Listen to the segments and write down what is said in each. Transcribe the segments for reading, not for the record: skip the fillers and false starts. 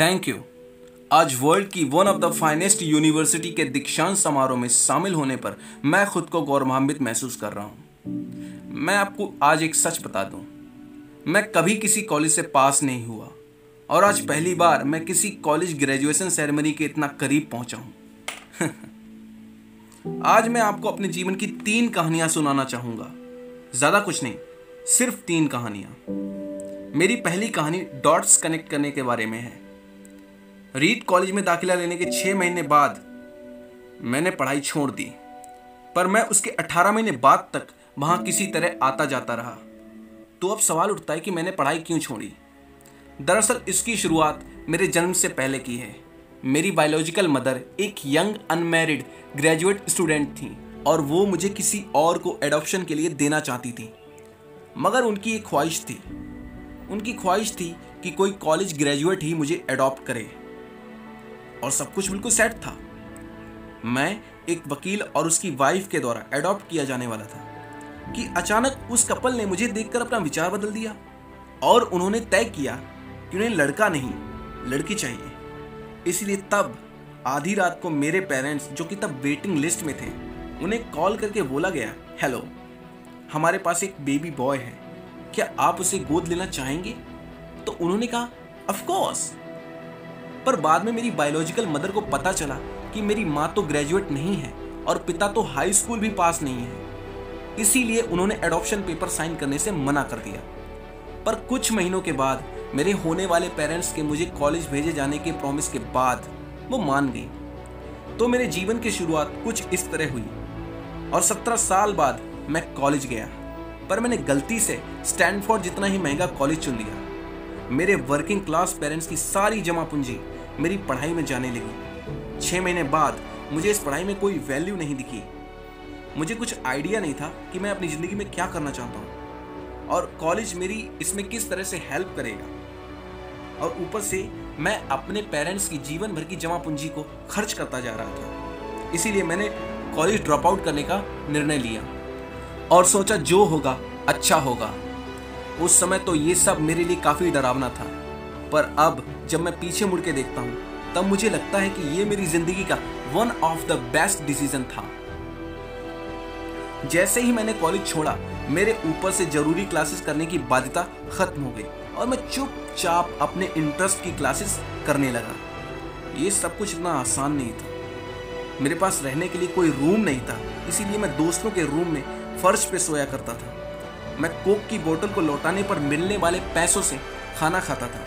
Thank you. आज world की one of the finest university के दीक्षांत समारोह में शामिल होने पर मैं खुद को गौरवान्वित महसूस कर रहा हूँ। मैं आपको आज एक सच बता दूँ, मैं कभी किसी कॉलेज से पास नहीं हुआ और आज पहली बार मैं किसी कॉलेज ग्रेजुएशन सेरेमनी के इतना करीब पहुंचा हूँ। आज मैं आपको अपने जीवन की 3 कहानियां सुनाना चाहूंगा। ज़्यादा कुछ नहीं, सिर्फ 3 कहानियां। मेरी पहली कहानी डॉट्स कनेक्ट करने के बारे में है। रीड कॉलेज में दाखिला लेने के 6 महीने बाद मैंने पढ़ाई छोड़ दी, पर मैं उसके 18 महीने बाद तक वहां किसी तरह आता जाता रहा। तो अब सवाल उठता है कि मैंने पढ़ाई क्यों छोड़ी। दरअसल इसकी शुरुआत मेरे जन्म से पहले की है। मेरी बायोलॉजिकल मदर एक यंग अनमैरिड ग्रेजुएट स्टूडेंट थी और वो मुझे किसी और को एडॉप्शन के लिए देना चाहती थी। मगर उनकी एक ख्वाहिश थी कि कोई कॉलेज ग्रेजुएट ही मुझे एडॉप्ट करे और सब कुछ बिल्कुल सेट था। मैं एक वकील और उसकी वाइफ के द्वारा एडॉप्ट किया जाने वाला था कि अचानक उस कपल ने मुझे देखकर अपना विचार बदल दिया और उन्होंने तय किया कि उन्हें लड़का नहीं लड़की चाहिए। इसलिए तब आधी रात को मेरे पेरेंट्स, जो कि तब वेटिंग लिस्ट में थे, उन्हें कॉल करके बोला गया, हेलो, हमारे पास एक बेबी बॉय है, क्या आप उसे गोद लेना चाहेंगे? तो उन्होंने कहा ऑफ कोर्स। पर बाद में मेरी बायोलॉजिकल मदर को पता चला कि मेरी माँ तो ग्रेजुएट नहीं है और पिता तो हाई स्कूल भी पास नहीं है। इसीलिए उन्होंने एडॉप्शन पेपर साइन करने से मना कर दिया। पर कुछ महीनों के बाद मेरे होने वाले पेरेंट्स के मुझे कॉलेज भेजे जाने के प्रॉमिस के बाद वो मान गई। तो मेरे जीवन की शुरुआत कुछ इस तरह हुई और 17 साल बाद मैं कॉलेज गया। पर मैंने गलती से स्टैनफोर्ड जितना ही महंगा कॉलेज चुन लिया। मेरे वर्किंग क्लास पेरेंट्स की सारी जमा पूंजी मेरी पढ़ाई में जाने लगी। 6 महीने बाद मुझे इस पढ़ाई में कोई वैल्यू नहीं दिखी। मुझे कुछ आइडिया नहीं था कि मैं अपनी ज़िंदगी में क्या करना चाहता हूँ और कॉलेज मेरी इसमें किस तरह से हेल्प करेगा। और ऊपर से मैं अपने पेरेंट्स की जीवन भर की जमा पूंजी को खर्च करता जा रहा था। इसीलिए मैंने कॉलेज ड्रॉप आउट करने का निर्णय लिया और सोचा जो होगा अच्छा होगा। उस समय तो ये सब मेरे लिए काफ़ी डरावना था, पर अब जब मैं पीछे मुड़ के देखता हूँ तब मुझे लगता है कि ये मेरी ज़िंदगी का one of the best decision था। जैसे ही मैंने कॉलेज छोड़ा, मेरे ऊपर से जरूरी क्लासेस करने की बाध्यता खत्म हो गई और मैं चुपचाप अपने इंटरेस्ट की क्लासेस करने लगा। ये सब कुछ इतना आसान नहीं था। मेरे पास रहने के लिए कोई रूम नहीं था, इसीलिए मैं दोस्तों के रूम में फर्श पे सोया करता था। मैं कोक की बोतल को लौटाने पर मिलने वाले पैसों से खाना खाता था।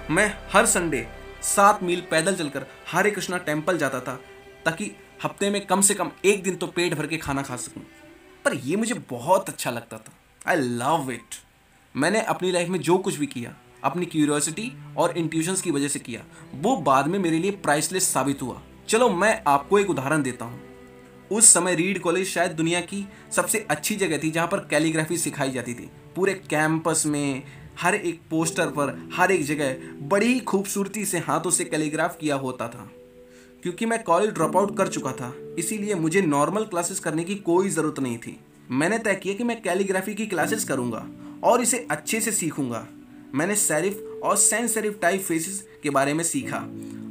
मैं हर संडे 7 मील पैदल चलकर हरे कृष्णा टेम्पल जाता था ताकि हफ्ते में कम से कम एक दिन तो पेट भर के खाना खा सकूं। पर यह मुझे बहुत अच्छा लगता था। I love it. मैंने अपनी लाइफ में जो कुछ भी किया अपनी क्यूरियोसिटी और इंट्यूशंस की वजह से किया, वो बाद में मेरे लिए प्राइसलेस साबित हुआ। चलो मैं आपको एक उदाहरण देता हूँ। उस समय रीड कॉलेज शायद दुनिया की सबसे अच्छी जगह थी जहाँ पर कैलीग्राफी सिखाई जाती थी। पूरे कैंपस में हर एक पोस्टर पर, हर एक जगह बड़ी खूबसूरती से हाथों से कैलीग्राफ किया होता था। क्योंकि मैं कॉलेज ड्रॉप आउट कर चुका था, इसीलिए मुझे नॉर्मल क्लासेस करने की कोई ज़रूरत नहीं थी। मैंने तय किया कि मैं कैलीग्राफी की क्लासेस करूँगा और इसे अच्छे से सीखूँगा। मैंने सेरिफ और सैंस सेरिफ टाइप फेसेस के बारे में सीखा,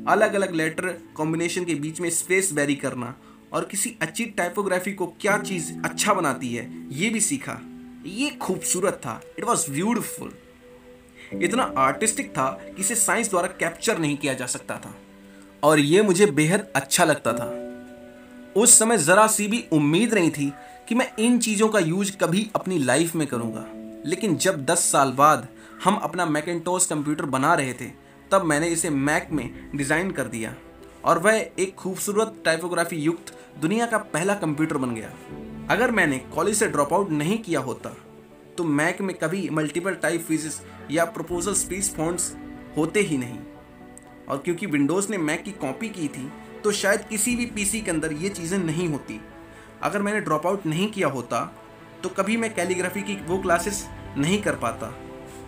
अलग अलग लेटर कॉम्बिनेशन के बीच में स्पेस वेरी करना और किसी अच्छी टाइपोग्राफी को क्या चीज़ अच्छा बनाती है ये भी सीखा। ये खूबसूरत था। It was beautiful. इतना आर्टिस्टिक था कि इसे साइंस द्वारा कैप्चर नहीं किया जा सकता था और ये मुझे बेहद अच्छा लगता था। उस समय ज़रा सी भी उम्मीद नहीं थी कि मैं इन चीज़ों का यूज कभी अपनी लाइफ में करूँगा। लेकिन जब 10 साल बाद हम अपना मैकिन्टोश कंप्यूटर बना रहे थे, तब मैंने इसे मैक में डिज़ाइन कर दिया और वह एक खूबसूरत टाइपोग्राफी युक्त दुनिया का पहला कंप्यूटर बन गया। अगर मैंने कॉलेज से ड्रॉप आउट नहीं किया होता तो मैक में कभी मल्टीपल टाइप फेसेस या प्रपोजल स्पीच फॉन्ट्स होते ही नहीं। और क्योंकि विंडोज़ ने मैक की कॉपी की थी तो शायद किसी भी पीसी के अंदर ये चीज़ें नहीं होती। अगर मैंने ड्रॉप आउट नहीं किया होता तो कभी मैं कैलीग्राफी की वो क्लासेस नहीं कर पाता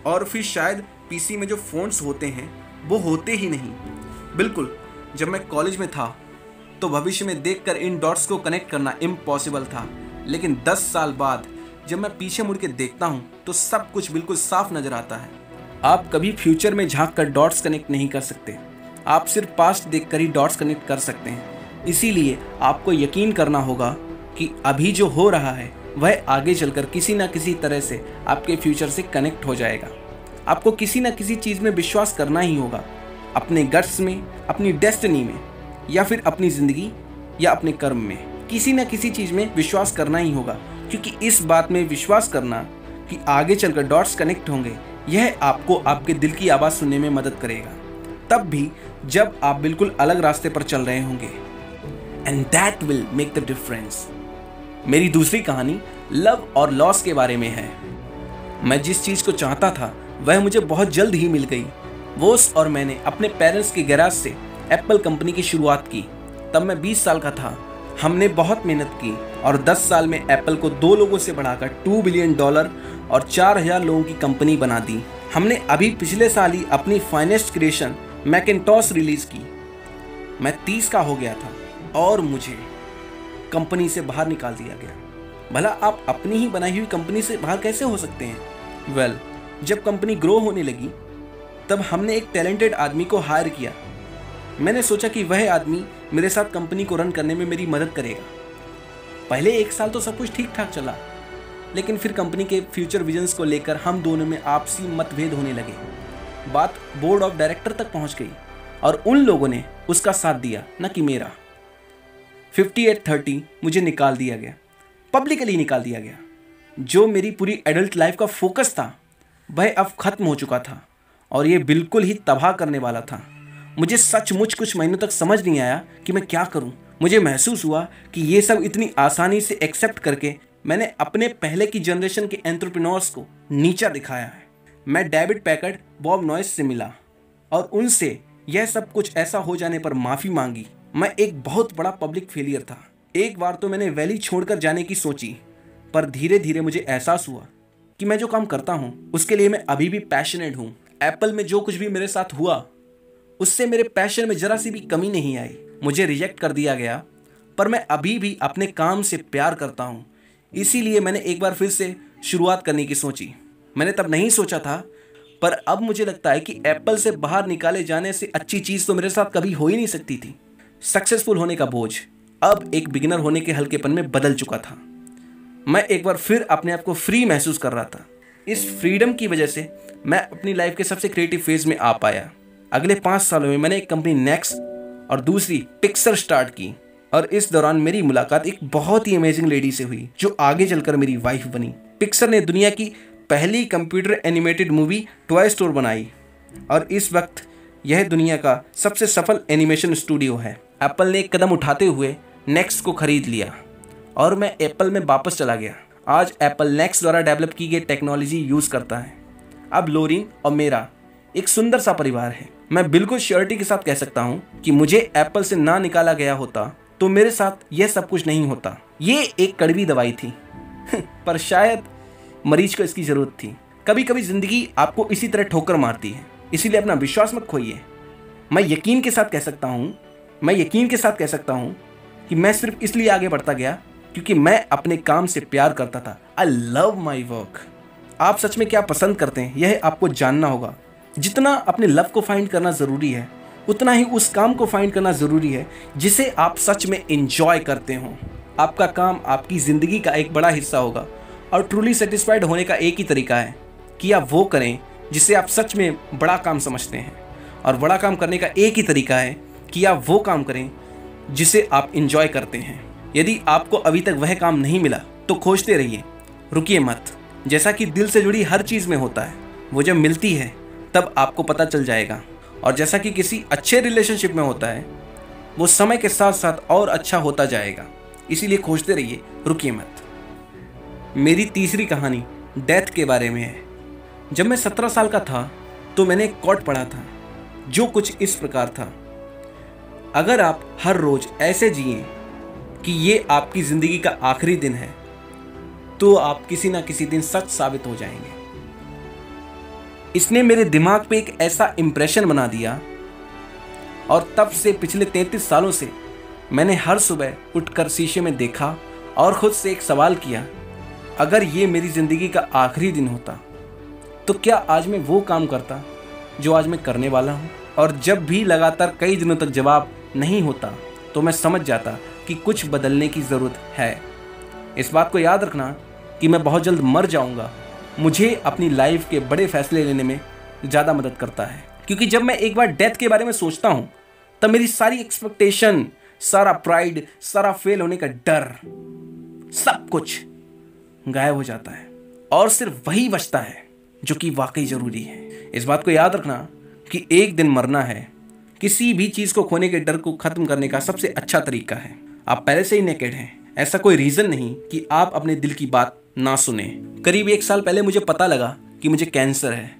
और फिर शायद पीसी में जो फ़ॉन्ट्स होते हैं वो होते ही नहीं। बिल्कुल, जब मैं कॉलेज में था तो भविष्य में देखकर इन डॉट्स को कनेक्ट करना इम्पॉसिबल था। लेकिन 10 साल बाद जब मैं पीछे मुड़ के देखता हूँ तो सब कुछ बिल्कुल साफ नज़र आता है। आप कभी फ्यूचर में झांक कर डॉट्स कनेक्ट नहीं कर सकते, आप सिर्फ पास्ट देखकर ही डॉट्स कनेक्ट कर सकते हैं। इसीलिए आपको यकीन करना होगा कि अभी जो हो रहा है वह आगे चलकर किसी न किसी तरह से आपके फ्यूचर से कनेक्ट हो जाएगा। आपको किसी न किसी चीज़ में विश्वास करना ही होगा, अपने गट्स में, अपनी डेस्टिनी में, या फिर अपनी ज़िंदगी या अपने कर्म में। किसी न किसी चीज़ में विश्वास करना ही होगा, क्योंकि इस बात में विश्वास करना कि आगे चलकर डॉट्स कनेक्ट होंगे, यह आपको आपके दिल की आवाज़ सुनने में मदद करेगा, तब भी जब आप बिल्कुल अलग रास्ते पर चल रहे होंगे। And that will make the difference. मेरी दूसरी कहानी लव और लॉस के बारे में है। मैं जिस चीज़ को चाहता था वह मुझे बहुत जल्द ही मिल गई। बोस और मैंने अपने पेरेंट्स के गैराज से एप्पल कंपनी की शुरुआत की। तब मैं 20 साल का था। हमने बहुत मेहनत की और 10 साल में एप्पल को 2 लोगों से बढ़ाकर $2 बिलियन और 4000 लोगों की कंपनी बना दी। हमने अभी पिछले साल ही अपनी फाइनेस्ट क्रिएशन मैकिन्टॉश रिलीज की। मैं 30 का हो गया था और मुझे कंपनी से बाहर निकाल दिया गया। भला आप अपनी ही बनाई हुई कंपनी से बाहर कैसे हो सकते हैं? वेल, जब कंपनी ग्रो होने लगी तब हमने एक टैलेंटेड आदमी को हायर किया। मैंने सोचा कि वह आदमी मेरे साथ कंपनी को रन करने में मेरी मदद करेगा। पहले 1 साल तो सब कुछ ठीक ठाक चला, लेकिन फिर कंपनी के फ्यूचर विजन्स को लेकर हम दोनों में आपसी मतभेद होने लगे। बात बोर्ड ऑफ डायरेक्टर तक पहुंच गई और उन लोगों ने उसका साथ दिया, न कि मेरा। 58-30 मुझे निकाल दिया गया, पब्लिकली निकाल दिया गया। जो मेरी पूरी एडल्ट लाइफ का फोकस था वह अब खत्म हो चुका था और ये बिल्कुल ही तबाह करने वाला था। मुझे सचमुच कुछ महीनों तक समझ नहीं आया कि मैं क्या करूं। मुझे महसूस हुआ कि ये सब इतनी आसानी से एक्सेप्ट करके मैंने अपने पहले की जनरेशन के एंटरप्रेन्योर्स को नीचा दिखाया है। मैं डेविड पैकर्ड, बॉब नॉइस से मिला और उनसे यह सब कुछ ऐसा हो जाने पर माफ़ी मांगी। मैं एक बहुत बड़ा पब्लिक फेलियर था। एक बार तो मैंने वैली छोड़कर जाने की सोची, पर धीरे धीरे मुझे एहसास हुआ कि मैं जो काम करता हूँ उसके लिए मैं अभी भी पैशनेट हूँ। एप्पल में जो कुछ भी मेरे साथ हुआ उससे मेरे पैशन में जरा सी भी कमी नहीं आई। मुझे रिजेक्ट कर दिया गया, पर मैं अभी भी अपने काम से प्यार करता हूँ। इसीलिए मैंने एक बार फिर से शुरुआत करने की सोची। मैंने तब नहीं सोचा था, पर अब मुझे लगता है कि एप्पल से बाहर निकाले जाने से अच्छी चीज़ तो मेरे साथ कभी हो ही नहीं सकती थी। सक्सेसफुल होने का बोझ अब एक बिगिनर होने के हल्केपन में बदल चुका था। मैं एक बार फिर अपने आप को फ्री महसूस कर रहा था। इस फ्रीडम की वजह से मैं अपनी लाइफ के सबसे क्रिएटिव फेज में आ पाया। अगले 5 सालों में मैंने एक कंपनी नेक्स्ट और दूसरी पिक्सर स्टार्ट की और इस दौरान मेरी मुलाकात एक बहुत ही अमेजिंग लेडी से हुई जो आगे चलकर मेरी वाइफ बनी। पिक्सर ने दुनिया की पहली computer animated movie toy story बनाई और इस वक्त यह दुनिया का सबसे सफल एनिमेशन स्टूडियो है। एप्पल ने एक कदम उठाते हुए नेक्स्ट को खरीद लिया और मैं एप्पल में वापस चला गया। आज एप्पल नेक्स्ट द्वारा डेवलप की गई टेक्नोलॉजी यूज़ करता है। अब लोरिन और मेरा एक सुंदर सा परिवार है। मैं बिल्कुल श्योरिटी के साथ कह सकता हूँ कि मुझे एप्पल से ना निकाला गया होता तो मेरे साथ यह सब कुछ नहीं होता। ये एक कड़वी दवाई थी पर शायद मरीज को इसकी ज़रूरत थी। कभी कभी ज़िंदगी आपको इसी तरह ठोकर मारती है, इसीलिए अपना विश्वास मत खोइए। मैं यकीन के साथ कह सकता हूँ कि मैं सिर्फ इसलिए आगे बढ़ता गया क्योंकि मैं अपने काम से प्यार करता था। I love my work. आप सच में क्या पसंद करते हैं यह आपको जानना होगा। जितना अपने लव को फाइंड करना ज़रूरी है उतना ही उस काम को फाइंड करना ज़रूरी है जिसे आप सच में एंजॉय करते हो। आपका काम आपकी ज़िंदगी का एक बड़ा हिस्सा होगा और ट्रूली सेटिस्फाइड होने का एक ही तरीका है कि आप वो करें जिसे आप सच में बड़ा काम समझते हैं, और बड़ा काम करने का एक ही तरीका है कि आप वो काम करें जिसे आप एंजॉय करते हैं। यदि आपको अभी तक वह काम नहीं मिला तो खोजते रहिए, रुकिए मत। जैसा कि दिल से जुड़ी हर चीज़ में होता है, वो जब मिलती है तब आपको पता चल जाएगा, और जैसा कि किसी अच्छे रिलेशनशिप में होता है वो समय के साथ साथ और अच्छा होता जाएगा। इसीलिए खोजते रहिए, रुकिए मत। मेरी तीसरी कहानी डेथ के बारे में है। जब मैं 17 साल का था तो मैंने एक कोट पढ़ा था जो कुछ इस प्रकार था: अगर आप हर रोज ऐसे जिए कि ये आपकी ज़िंदगी का आखिरी दिन है तो आप किसी ना किसी दिन सच साबित हो जाएंगे। इसने मेरे दिमाग पे एक ऐसा इम्प्रेशन बना दिया और तब से पिछले 33 सालों से मैंने हर सुबह उठकर शीशे में देखा और ख़ुद से एक सवाल किया, अगर ये मेरी ज़िंदगी का आखिरी दिन होता तो क्या आज मैं वो काम करता जो आज मैं करने वाला हूँ? और जब भी लगातार कई दिनों तक जवाब नहीं होता तो मैं समझ जाता कि कुछ बदलने की ज़रूरत है। इस बात को याद रखना कि मैं बहुत जल्द मर जाऊँगा मुझे अपनी लाइफ के बड़े फैसले लेने में ज़्यादा मदद करता है, क्योंकि जब मैं एक बार डेथ के बारे में सोचता हूँ तब मेरी सारी एक्सपेक्टेशन, सारा प्राइड, सारा फेल होने का डर, सब कुछ गायब हो जाता है और सिर्फ वही बचता है जो कि वाकई ज़रूरी है। इस बात को याद रखना कि एक दिन मरना है किसी भी चीज़ को खोने के डर को ख़त्म करने का सबसे अच्छा तरीका है। आप पहले से ही नेकेड हैं, ऐसा कोई रीज़न नहीं कि आप अपने दिल की बात ना सुने। करीब 1 साल पहले मुझे पता लगा कि मुझे कैंसर है।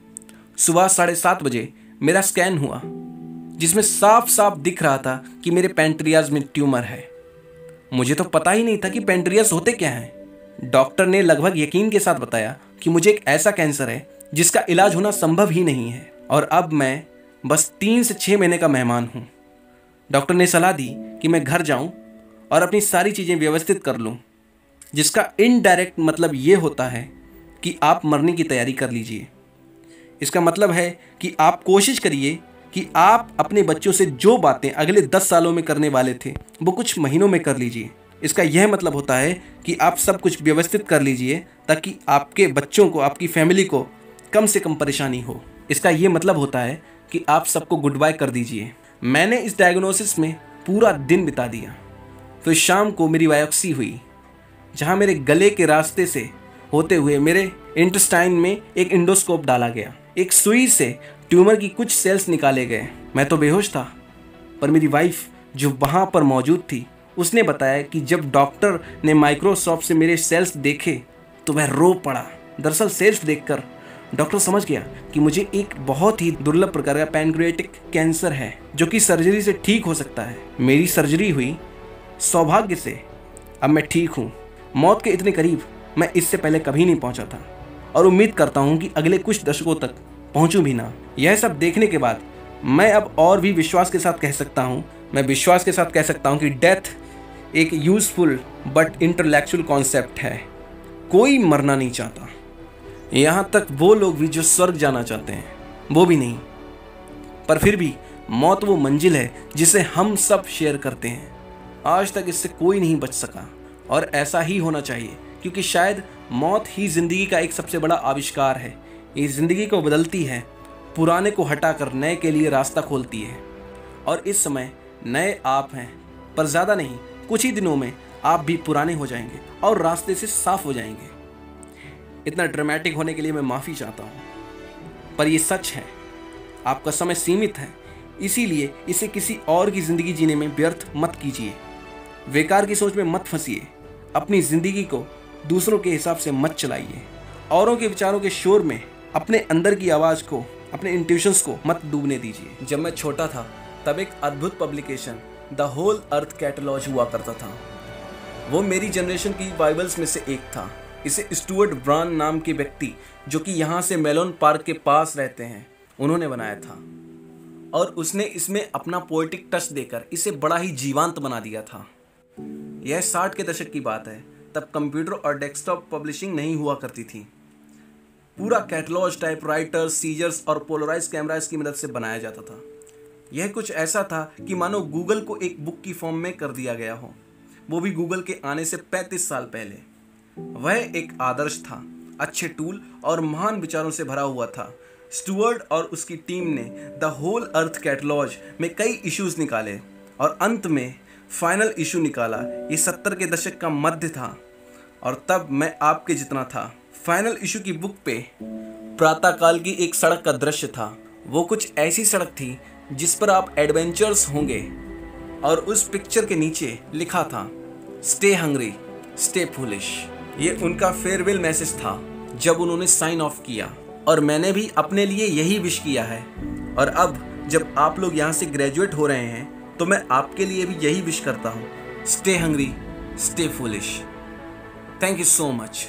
सुबह 7:30 बजे मेरा स्कैन हुआ जिसमें साफ साफ दिख रहा था कि मेरे पैंक्रियाज में ट्यूमर है। मुझे तो पता ही नहीं था कि पैंक्रियाज होते क्या हैं। डॉक्टर ने लगभग यकीन के साथ बताया कि मुझे एक ऐसा कैंसर है जिसका इलाज होना संभव ही नहीं है और अब मैं बस 3 से 6 महीने का मेहमान हूँ। डॉक्टर ने सलाह दी कि मैं घर जाऊँ और अपनी सारी चीज़ें व्यवस्थित कर लूँ, जिसका इनडायरेक्ट मतलब ये होता है कि आप मरने की तैयारी कर लीजिए। इसका मतलब है कि आप कोशिश करिए कि आप अपने बच्चों से जो बातें अगले 10 सालों में करने वाले थे वो कुछ महीनों में कर लीजिए। इसका यह मतलब होता है कि आप सब कुछ व्यवस्थित कर लीजिए ताकि आपके बच्चों को, आपकी फैमिली को कम से कम परेशानी हो। इसका यह मतलब होता है कि आप सबको गुड बाय कर दीजिए। मैंने इस डायग्नोसिस में पूरा दिन बिता दिया। फिर शाम को मेरी बायोप्सी हुई जहाँ मेरे गले के रास्ते से होते हुए मेरे इंटेस्टाइन में एक इंडोस्कोप डाला गया। एक सुई से ट्यूमर की कुछ सेल्स निकाले गए। मैं तो बेहोश था, पर मेरी वाइफ जो वहाँ पर मौजूद थी उसने बताया कि जब डॉक्टर ने माइक्रोस्कोप से मेरे सेल्स देखे तो वह रो पड़ा। दरअसल सेल्स देखकर डॉक्टर समझ गया कि मुझे एक बहुत ही दुर्लभ प्रकार का पैंक्रियाटिक कैंसर है जो कि सर्जरी से ठीक हो सकता है। मेरी सर्जरी हुई, सौभाग्य से अब मैं ठीक हूँ। मौत के इतने करीब मैं इससे पहले कभी नहीं पहुँचा था और उम्मीद करता हूँ कि अगले कुछ दशकों तक पहुँचूँ भी ना। यह सब देखने के बाद मैं अब और भी विश्वास के साथ कह सकता हूँ कि डेथ एक यूजफुल बट इंटेलेक्चुअल कॉन्सेप्ट है। कोई मरना नहीं चाहता, यहाँ तक वो लोग भी जो स्वर्ग जाना चाहते हैं वो भी नहीं। पर फिर भी मौत वो मंजिल है जिसे हम सब शेयर करते हैं। आज तक इससे कोई नहीं बच सका और ऐसा ही होना चाहिए, क्योंकि शायद मौत ही ज़िंदगी का एक सबसे बड़ा आविष्कार है। ये ज़िंदगी को बदलती है, पुराने को हटाकर नए के लिए रास्ता खोलती है। और इस समय नए आप हैं, पर ज़्यादा नहीं, कुछ ही दिनों में आप भी पुराने हो जाएंगे और रास्ते से साफ हो जाएंगे। इतना ड्रामेटिक होने के लिए मैं माफ़ी चाहता हूँ, पर ये सच है। आपका समय सीमित है, इसीलिए इसे किसी और की ज़िंदगी जीने में व्यर्थ मत कीजिए। बेकार की सोच में मत फंसिए। अपनी ज़िंदगी को दूसरों के हिसाब से मत चलाइए। औरों के विचारों के शोर में अपने अंदर की आवाज़ को, अपने इंट्यूशंस को मत डूबने दीजिए। जब मैं छोटा था तब एक अद्भुत publication the whole earth catalogue हुआ करता था। वो मेरी जनरेशन की बाइबल्स में से एक था। इसे स्टुअर्ट ब्रान नाम के व्यक्ति, जो कि यहाँ से मेलोन पार्क के पास रहते हैं, उन्होंने बनाया था और उसने इसमें अपना पोएटिक टच देकर इसे बड़ा ही जीवंत बना दिया था। यह 60 के दशक की बात है। तब कंप्यूटर और डेस्कटॉप पब्लिशिंग नहीं हुआ करती थी। पूरा कैटलॉग टाइपराइटर्स, सीजर्स और पोलराइज कैमरास की मदद से बनाया जाता था। यह कुछ ऐसा था कि मानो गूगल को एक बुक की फॉर्म में कर दिया गया हो, वो भी गूगल के आने से 35 साल पहले। वह एक आदर्श था, अच्छे टूल और महान विचारों से भरा हुआ था। स्टुअर्ट और उसकी टीम ने द होल अर्थ कैटलॉग में कई इश्यूज निकाले और अंत में फाइनल इशू निकाला। ये 70 के दशक का मध्य था और तब मैं आपके जितना था। फाइनल इशू की बुक पे प्रातःकाल की एक सड़क का दृश्य था। वो कुछ ऐसी सड़क थी जिस पर आप एडवेंचर्स होंगे और उस पिक्चर के नीचे लिखा था स्टे हंग्री स्टे फूलिश। ये उनका फेयरवेल मैसेज था जब उन्होंने साइन ऑफ किया और मैंने भी अपने लिए यही विश किया है। और अब जब आप लोग यहाँ से ग्रेजुएट हो रहे हैं तो मैं आपके लिए भी यही विश करता हूँ, stay hungry stay foolish. Thank you so much.